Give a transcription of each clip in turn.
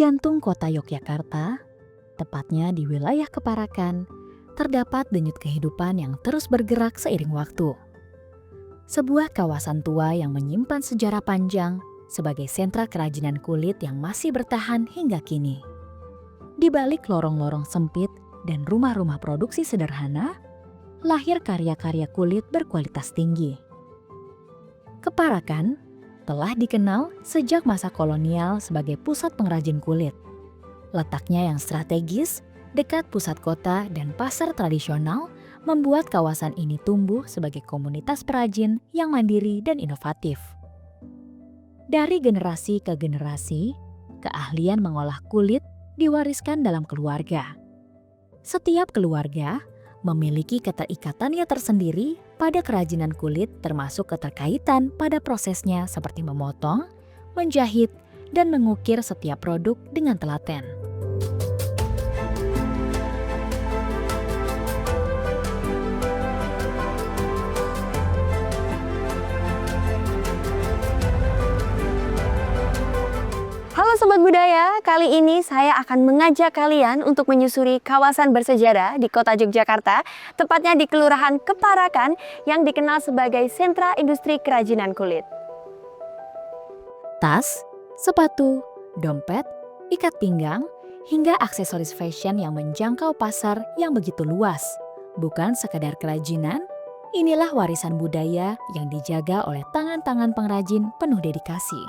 jantung kota Yogyakarta, tepatnya di wilayah Keparakan, terdapat denyut kehidupan yang terus bergerak seiring waktu. Sebuah kawasan tua yang menyimpan sejarah panjang sebagai sentra kerajinan kulit yang masih bertahan hingga kini. Di balik lorong-lorong sempit dan rumah-rumah produksi sederhana, lahir karya-karya kulit berkualitas tinggi. Keparakan telah dikenal sejak masa kolonial sebagai pusat pengrajin kulit. Letaknya yang strategis, dekat pusat kota dan pasar tradisional, membuat kawasan ini tumbuh sebagai komunitas perajin yang mandiri dan inovatif. Dari generasi ke generasi, keahlian mengolah kulit diwariskan dalam keluarga. Setiap keluarga memiliki keterikatannya tersendiri pada kerajinan kulit, termasuk keterkaitan pada prosesnya seperti memotong, menjahit, dan mengukir setiap produk dengan telaten. Halo Sobat Budaya, kali ini saya akan mengajak kalian untuk menyusuri kawasan bersejarah di kota Yogyakarta, tepatnya di Kelurahan Keparakan yang dikenal sebagai sentra industri kerajinan kulit. Tas, sepatu, dompet, ikat pinggang, hingga aksesoris fashion yang menjangkau pasar yang begitu luas. Bukan sekadar kerajinan, inilah warisan budaya yang dijaga oleh tangan-tangan pengrajin penuh dedikasi.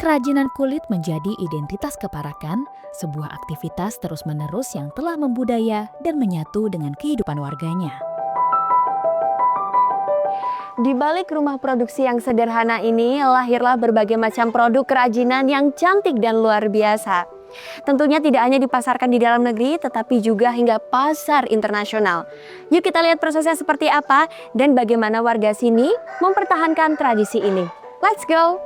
Kerajinan kulit menjadi identitas Keparakan, sebuah aktivitas terus-menerus yang telah membudaya dan menyatu dengan kehidupan warganya. Di balik rumah produksi yang sederhana ini, lahirlah berbagai macam produk kerajinan yang cantik dan luar biasa. Tentunya tidak hanya dipasarkan di dalam negeri, tetapi juga hingga pasar internasional. Yuk kita lihat prosesnya seperti apa dan bagaimana warga sini mempertahankan tradisi ini. Let's go!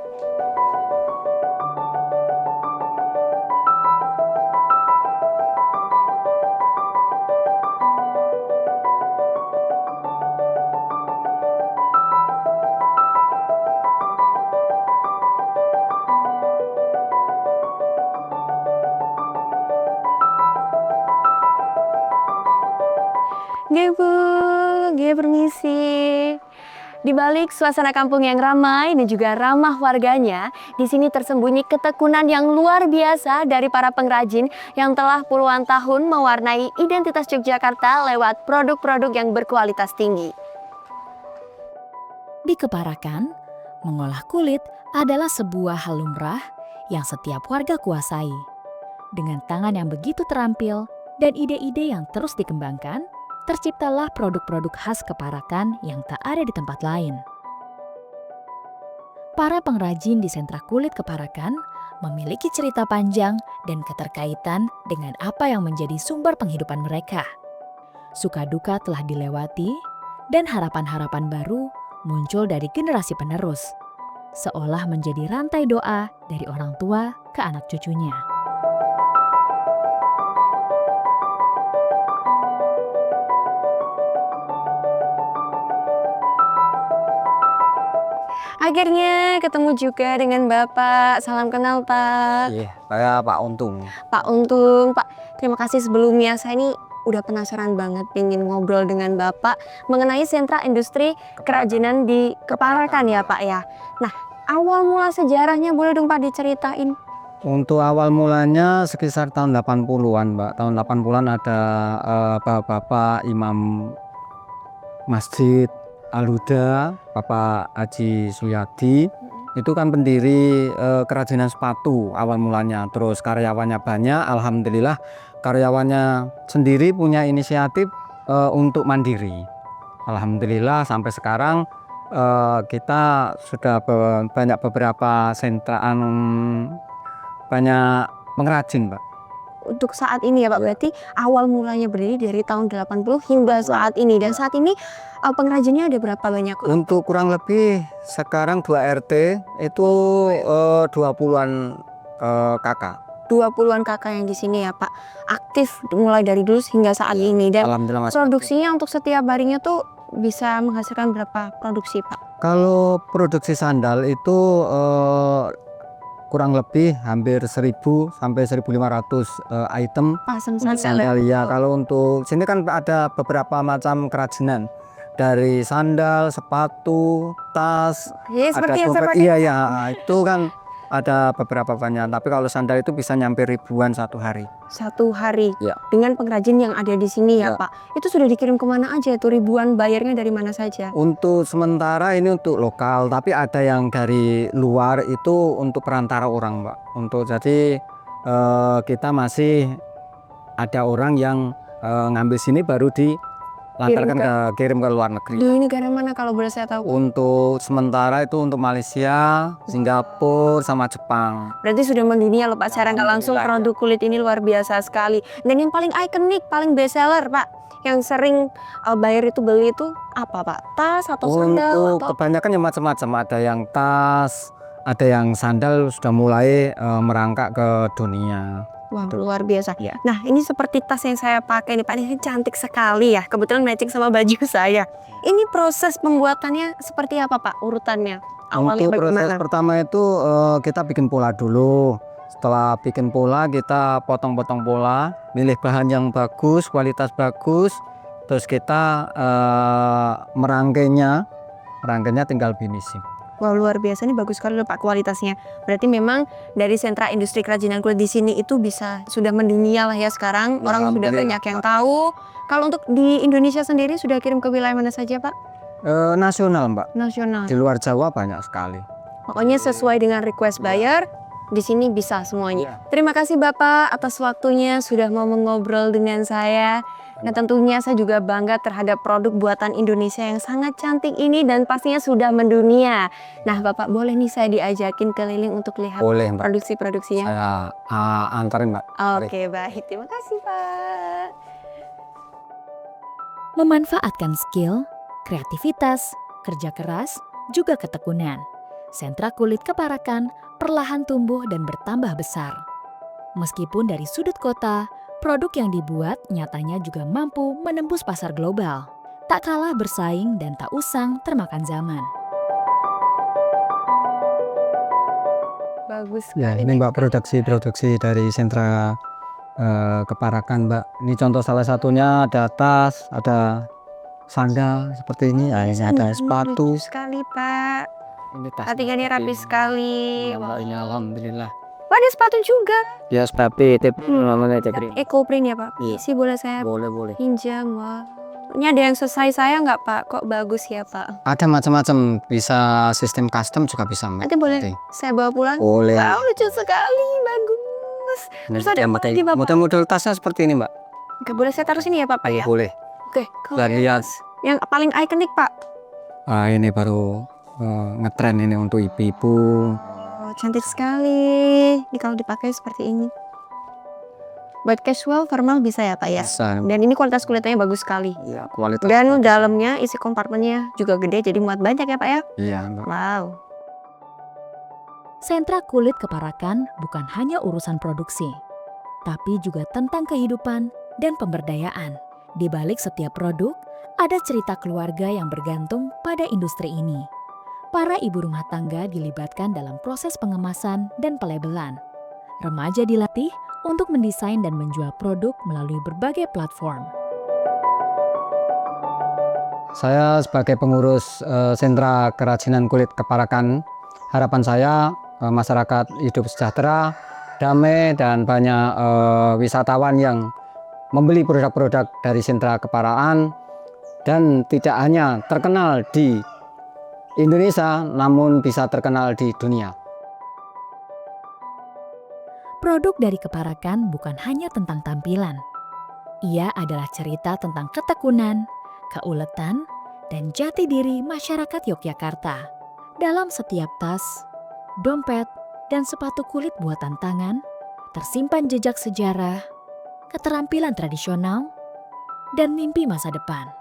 Nggih, permisi. Di balik suasana kampung yang ramai dan juga ramah warganya, di sini tersembunyi ketekunan yang luar biasa dari para pengrajin yang telah puluhan tahun mewarnai identitas Yogyakarta lewat produk-produk yang berkualitas tinggi. Di Keparakan, mengolah kulit adalah sebuah hal lumrah yang setiap warga kuasai. Dengan tangan yang begitu terampil dan ide-ide yang terus dikembangkan, terciptalah produk-produk khas Keparakan yang tak ada di tempat lain. Para pengrajin di sentra kulit Keparakan memiliki cerita panjang dan keterkaitan dengan apa yang menjadi sumber penghidupan mereka. Suka duka telah dilewati dan harapan-harapan baru muncul dari generasi penerus, seolah menjadi rantai doa dari orang tua ke anak cucunya. Akhirnya ketemu juga dengan Bapak. Salam kenal, Pak. Iya, saya Pak Untung. Pak Untung, Pak, terima kasih sebelumnya. Saya ini udah penasaran banget pengen ngobrol dengan Bapak mengenai sentra industri kerajinan di Keparakan ya, Pak ya. Nah, awal mula sejarahnya boleh dong Pak diceritain? Untuk awal mulanya sekitar tahun 80-an, Mbak. Tahun 80-an ada bapak-bapak imam Masjid Al-Huda, Bapak Haji Suyadi. Itu kan pendiri kerajinan sepatu awal mulanya. Terus karyawannya banyak, alhamdulillah karyawannya sendiri punya inisiatif untuk mandiri. Alhamdulillah sampai sekarang kita sudah banyak beberapa sentraan, banyak pengrajin, Pak. Untuk saat ini ya Pak, berarti awal mulanya berdiri dari tahun 80 hingga saat ini. Dan saat ini pengrajinnya ada berapa banyak? Untuk kurang lebih sekarang 2 RT itu 20-an kakak. 20-an kakak yang di sini ya Pak, aktif mulai dari dulu hingga saat ini. Dan Alhamdulillah, Mas. produksinya untuk setiap harinya tuh bisa menghasilkan berapa produksi Pak? Kalau produksi sandal itu kurang lebih hampir 1000 sampai 1500 item Pasang sandal. sandal ya. Kalau untuk sini kan ada beberapa macam kerajinan dari sandal, sepatu, tas, Ya, ada seperti yang saya dompet. pakai. Iya ya, itu kan ada beberapa banyak. Tapi kalau sandal itu bisa nyampe ribuan satu hari. Satu hari Ya. dengan pengrajin yang ada di sini ya Ya. Pak. Itu sudah dikirim kemana aja itu ribuan, bayarnya dari mana saja? Untuk sementara ini untuk lokal, tapi ada yang dari luar itu untuk perantara orang, Mbak. Untuk jadi kita masih ada orang yang ngambil sini baru dilantarkan kirim ke luar negeri. Di negara mana kalau boleh saya tahu? Untuk sementara itu untuk Malaysia, Singapura, sama Jepang. Berarti sudah mendunia loh Pak, secara nggak langsung Alhamdulillah, produk kulit ini luar biasa sekali. Dan yang paling ikonik, paling best seller Pak, yang sering bayar itu beli itu apa Pak? Tas atau sandal? Untuk kebanyakan yang macam-macam, ada yang tas, ada yang sandal sudah mulai merangkak ke dunia. Wah, luar biasa. Ya. Nah, ini seperti tas yang saya pakai nih Pak, ini cantik sekali ya. Kebetulan matching sama baju saya. Ini proses pembuatannya seperti apa Pak, urutannya? Awalnya Untuk proses bagaimana? pertama itu kita bikin pola dulu. Setelah bikin pola kita potong-potong pola, milih bahan yang bagus, kualitas bagus, terus kita merangkainya tinggal finishing. Wah, luar biasa, ini bagus sekali loh Pak kualitasnya. Berarti memang dari sentra industri kerajinan kulit di sini itu bisa sudah mendunia lah ya sekarang. Orang sudah Alhamdulillah. banyak yang tahu. Kalau untuk di Indonesia sendiri sudah kirim ke wilayah mana saja Pak? Nasional, Mbak. Nasional. Di luar Jawa banyak sekali. Pokoknya sesuai dengan request buyer, di sini bisa semuanya. Terima kasih Bapak atas waktunya sudah mau mengobrol dengan saya. Nah, tentunya saya juga bangga terhadap produk buatan Indonesia yang sangat cantik ini dan pastinya sudah mendunia. Nah, Bapak boleh nih saya diajakin keliling untuk lihat Boleh, Mbak. produksi-produksinya? Saya antarin, Mbak. Oke, baik. Terima kasih, Pak. Memanfaatkan skill, kreativitas, kerja keras, juga ketekunan. Sentra kulit Keparakan perlahan tumbuh dan bertambah besar. Meskipun dari sudut kota, produk yang dibuat nyatanya juga mampu menembus pasar global. Tak kalah bersaing dan tak usang termakan zaman. Bagus Ya, sekali. ini Mbak produksi dari sentra Keparakan, Mbak. Ini contoh salah satunya ada tas, ada sandal seperti ini. Nah, ini ada sepatu. Lucu sekali, Pak. Ini tas. Cuttingannya rapi sekali. Ya, Mbak, ini alhamdulillah. Wah, ada sepatu juga. Ya, sepatu tip namanya Jabri. Eco print ya, Pak? Iya. Isi boleh saya Boleh. pinjam, wah. Ini ada yang sesuai saya nggak Pak? Kok bagus ya Pak? Ada macam-macam, bisa sistem custom juga bisa, Mbak. Nanti boleh saya bawa pulang? Boleh. Wow, lucu sekali, bagus. Terus ada apa lagi, Bapak? Model tasnya seperti ini, Mbak. Oke, boleh saya taruh sini ya Pak ya? Boleh. Oke, Sudah lihat. yang paling ikonik Pak. Ini baru ngetren ini untuk ibu-ibu. Oh, cantik sekali. Ini kalau dipakai seperti ini. Buat casual, formal bisa ya Pak ya? Bisa. Dan ini kualitas kulitnya bagus sekali. Ya, kualitas. Dan dalamnya isi kompartmennya juga gede, jadi muat banyak ya Pak ya? Iya, Mbak. Wow. Sentra kulit Keparakan bukan hanya urusan produksi, tapi juga tentang kehidupan dan pemberdayaan. Di balik setiap produk, ada cerita keluarga yang bergantung pada industri ini. Para ibu rumah tangga dilibatkan dalam proses pengemasan dan pelabelan. Remaja dilatih untuk mendesain dan menjual produk melalui berbagai platform. Saya sebagai pengurus sentra kerajinan kulit Keparakan, harapan saya masyarakat hidup sejahtera, damai, dan banyak wisatawan yang membeli produk-produk dari sentra Keparakan dan tidak hanya terkenal di Indonesia, namun bisa terkenal di dunia. Produk dari Keparakan bukan hanya tentang tampilan. Ia adalah cerita tentang ketekunan, keuletan, dan jati diri masyarakat Yogyakarta. Dalam setiap tas, dompet, dan sepatu kulit buatan tangan, tersimpan jejak sejarah, keterampilan tradisional, dan mimpi masa depan.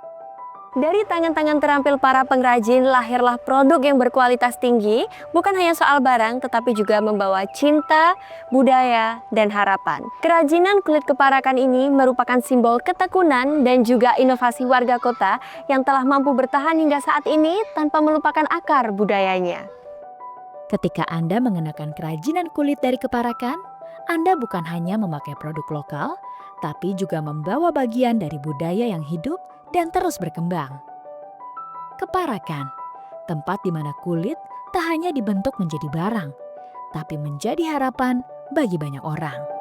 Dari tangan-tangan terampil para pengrajin lahirlah produk yang berkualitas tinggi, bukan hanya soal barang tetapi juga membawa cinta, budaya, dan harapan. Kerajinan kulit Keparakan ini merupakan simbol ketekunan dan juga inovasi warga kota yang telah mampu bertahan hingga saat ini tanpa melupakan akar budayanya. Ketika Anda mengenakan kerajinan kulit dari Keparakan, Anda bukan hanya memakai produk lokal, tapi juga membawa bagian dari budaya yang hidup dan terus berkembang. Keparakan, tempat di mana kulit tak hanya dibentuk menjadi barang, tapi menjadi harapan bagi banyak orang.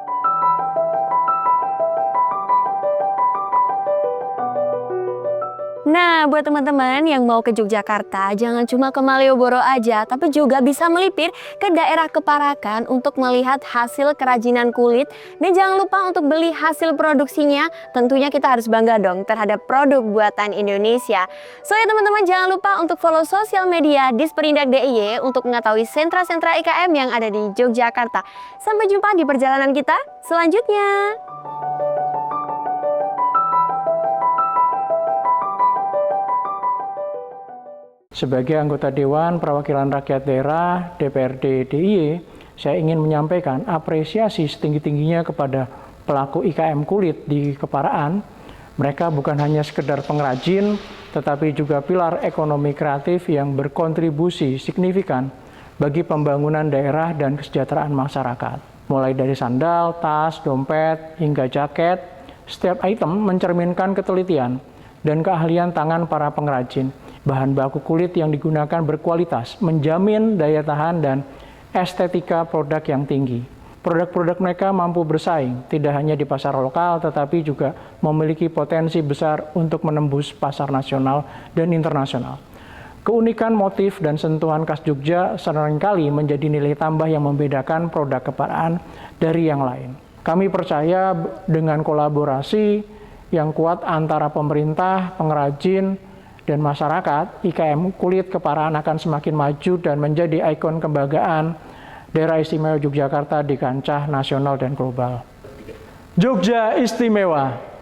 Nah, buat teman-teman yang mau ke Yogyakarta, jangan cuma ke Malioboro aja, tapi juga bisa melipir ke daerah Keparakan untuk melihat hasil kerajinan kulit. Dan jangan lupa untuk beli hasil produksinya. Tentunya kita harus bangga dong terhadap produk buatan Indonesia. So ya teman-teman, jangan lupa untuk follow sosial media Disperindak DIY untuk mengetahui sentra-sentra IKM yang ada di Yogyakarta. Sampai jumpa di perjalanan kita selanjutnya. Sebagai anggota Dewan Perwakilan Rakyat Daerah DPRD DIY, saya ingin menyampaikan apresiasi setinggi-tingginya kepada pelaku IKM kulit di Keparaan. Mereka bukan hanya sekedar pengrajin, tetapi juga pilar ekonomi kreatif yang berkontribusi signifikan bagi pembangunan daerah dan kesejahteraan masyarakat. Mulai dari sandal, tas, dompet, hingga jaket, setiap item mencerminkan ketelitian dan keahlian tangan para pengrajin. Bahan baku kulit yang digunakan berkualitas, menjamin daya tahan dan estetika produk yang tinggi. Produk-produk mereka mampu bersaing, tidak hanya di pasar lokal, tetapi juga memiliki potensi besar untuk menembus pasar nasional dan internasional. Keunikan motif dan sentuhan khas Jogja seringkali menjadi nilai tambah yang membedakan produk Keparaan dari yang lain. Kami percaya dengan kolaborasi yang kuat antara pemerintah, pengrajin, dan masyarakat, IKM kulit Keparaan akan semakin maju dan menjadi ikon kebanggaan Daerah Istimewa Yogyakarta di kancah nasional dan global. Jogja Istimewa.